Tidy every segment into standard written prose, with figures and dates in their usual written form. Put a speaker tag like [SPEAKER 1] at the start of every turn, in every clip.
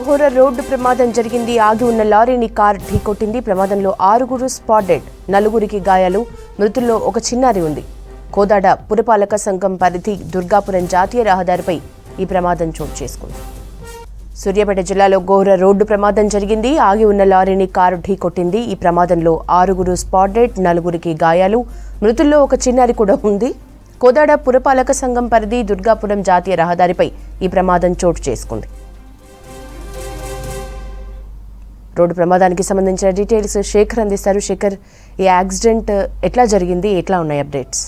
[SPEAKER 1] ఘోర రోడ్డు ప్రమాదం జరిగింది. ఆగి ఉన్న లారీని కారు ఢీకొట్టింది. ప్రమాదంలో 6 స్పాట్ డెడ్, 4 గాయాలు. మృతుల్లో ఒక చిన్నారి ఉంది. కోదాడ పురపాలక సంఘం పరిధి దుర్గాపురం జాతీయ రహదారిపై ఈ ప్రమాదం చోటు చేసుకుంది. సూర్యాపేట జిల్లాలో ఘోర రోడ్డు ప్రమాదం జరిగింది. ఆగి ఉన్న లారీని కారు ఢీకొట్టింది. ఈ ప్రమాదంలో 6 స్పాట్ డెడ్, 4 గాయాలు. మృతుల్లో ఒక చిన్నారి కూడా ఉంది. కోదాడ పురపాలక సంఘం పరిధి దుర్గాపురం జాతీయ రహదారిపై ఈ ప్రమాదం చోటు చేసుకుంది. రోడ్డు ప్రమాదానికి సంబంధించిన డీటెయిల్స్ శేఖర్ అందిస్తారు. శేఖర్, ఈ యాక్సిడెంట్ ఎట్లా జరిగింది, ఎట్లా ఉన్నాయి updates?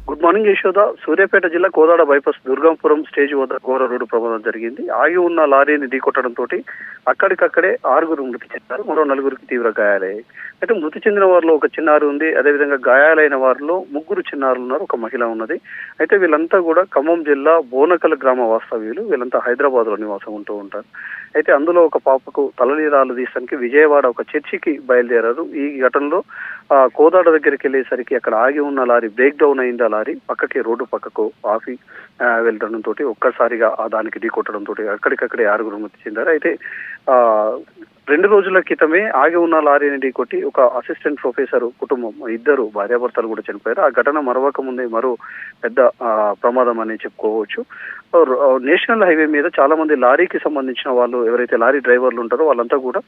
[SPEAKER 2] Good morning Yashoda. Suryapet జిల్లా కోదాడ బైపాస్ దుర్గాపురం స్టేజ్ వద్ద ఘోర రోడ్డు ప్రమాదం జరిగింది. ఆగి ఉన్న లారీని ఢీకొట్టడంతో అక్కడికక్కడే 6 మృతి చెందారు, మరో 4 తీవ్ర గాయాలయ్యాయి. అయితే మృతి చెందిన వారిలో ఒక చిన్నారి ఉంది. అదేవిధంగా గాయాలైన వారిలో 3 చిన్నారులు ఉన్నారు, ఒక మహిళ ఉన్నది. అయితే వీళ్ళంతా కూడా ఖమ్మం జిల్లా బోనకల్ గ్రామ వాస్తవ్యులు. వీళ్ళంతా హైదరాబాద్ లో నివాసం ఉంటూ ఉంటారు. అయితే అందులో ఒక పాపకు తలనీలాలు తీయడానికి విజయవాడ ఒక చర్చికి బయలుదేరారు. ఈ ఘటనలో కోదాడ దగ్గరికి వెళ్ళేసరికి అక్కడ ఆగి ఉన్న లారీ బ్రేక్ డౌన్ అయింది. ఆ లారీ రోడ్డు పక్కకు ఆపి వెళ్ళడంతో ఒక్కసారిగా దానికి ఢీకొట్టడంతో అక్కడికక్కడే 6 మృతి చెందారు. అయితే 2 రోజుల క్రితమే ఆగి ఉన్న లారీని ఢీకొట్టి ఒక అసిస్టెంట్ ప్రొఫెసర్ కుటుంబం, 2 భార్యాభర్తలు కూడా చనిపోయారు. ఆ ఘటన మరవక ముందే మరో పెద్ద ప్రమాదం అని చెప్పుకోవచ్చు. నేషనల్ హైవే మీద చాలా మంది లారీకి సంబంధించిన వాళ్ళు, ఎవరైతే లారీ డ్రైవర్లు ఉంటారో వాళ్ళంతా కూడా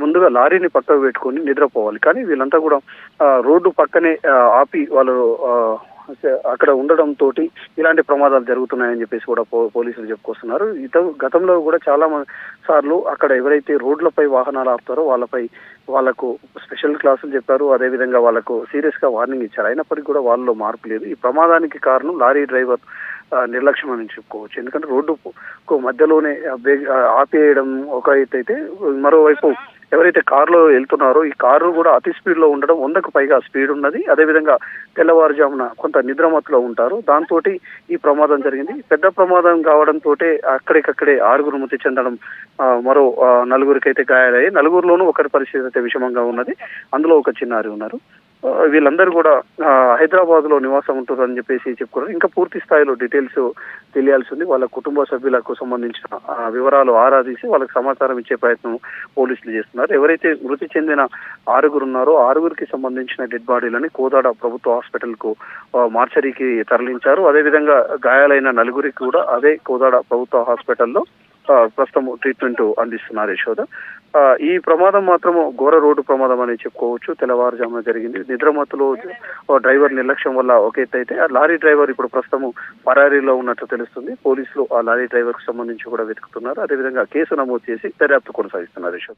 [SPEAKER 2] ముందుగా లారీని పక్కకు పెట్టుకొని నిద్రపోవాలి. కానీ వీళ్ళంతా కూడా రోడ్డు పక్కనే ఆపి వాళ్ళు అక్కడ ఉండడం తోటి ఇలాంటి ప్రమాదాలు జరుగుతున్నాయని చెప్పేసి కూడా పోలీసులు చెప్పుకొస్తున్నారు. గతంలో కూడా చాలా సార్లు అక్కడ ఎవరైతే రోడ్లపై వాహనాలు ఆపుతారో వాళ్ళకు స్పెషల్ క్లాసులు చెప్పారు. అదేవిధంగా వాళ్ళకు సీరియస్ గా వార్నింగ్ ఇచ్చారు. అయినప్పటికీ కూడా వాళ్ళలో మార్పు లేదు. ఈ ప్రమాదానికి కారణం లారీ డ్రైవర్ నిర్లక్ష్యం అని చెప్పుకోవచ్చు. ఎందుకంటే రోడ్డు మధ్యలోనే ఆపేయడం ఒక అయితే, మరోవైపు ఎవరైతే కారులో వెళ్తున్నారో ఈ కారు కూడా అతి స్పీడ్ లో ఉండడం, 100కు పైగా స్పీడ్ ఉన్నది. అదేవిధంగా తెల్లవారుజామున కొంత నిద్రమత్తులో ఉంటారు. దాంతో ఈ ప్రమాదం జరిగింది. పెద్ద ప్రమాదం కావడంతో అక్కడికక్కడే 6 మృతి చెందడం, మరో 4 అయితే గాయాలయ్యాయి. 4లోనూ ఒకరి పరిస్థితి అయితే విషమంగా ఉన్నది. అందులో ఒక చిన్నారి ఉన్నారు. వీళ్ళందరూ కూడా హైదరాబాద్ లో నివాసం ఉంటారు అని చెప్పేసి చెప్పుకున్నారు. ఇంకా పూర్తి స్థాయిలో డీటెయిల్స్ తెలియాల్సి ఉంది. వాళ్ళ కుటుంబ సభ్యులకు సంబంధించిన వివరాలు ఆరా తీసి వాళ్ళకి సమాచారం ఇచ్చే ప్రయత్నం పోలీసులు చేస్తున్నారు. ఎవరైతే మృతి చెందిన 6 ఉన్నారో 6కి సంబంధించిన డెడ్ బాడీలని కోదాడ ప్రభుత్వ హాస్పిటల్ కు మార్చరీకి తరలించారు. అదేవిధంగా గాయాలైన 4 కూడా అదే కోదాడ ప్రభుత్వ హాస్పిటల్లో ప్రస్తుతం ట్రీట్మెంట్ అందిస్తున్నారు. యశోద, ఈ ప్రమాదం మాత్రము ఘోర రోడ్డు ప్రమాదం అని చెప్పుకోవచ్చు. తెల్లవారుజామున జరిగింది. నిద్రమత్తులో డ్రైవర్ నిర్లక్ష్యం వల్ల ఒక ఎత్తు అయితే, ఆ లారీ డ్రైవర్ ఇప్పుడు ప్రస్తుతం పరారీలో ఉన్నట్లు తెలుస్తుంది. పోలీసులు ఆ లారీ డ్రైవర్ కు సంబంధించి కూడా వెతుకుతున్నారు. అదేవిధంగా కేసు నమోదు చేసి దర్యాప్తు కొనసాగిస్తున్నారు. యశోద.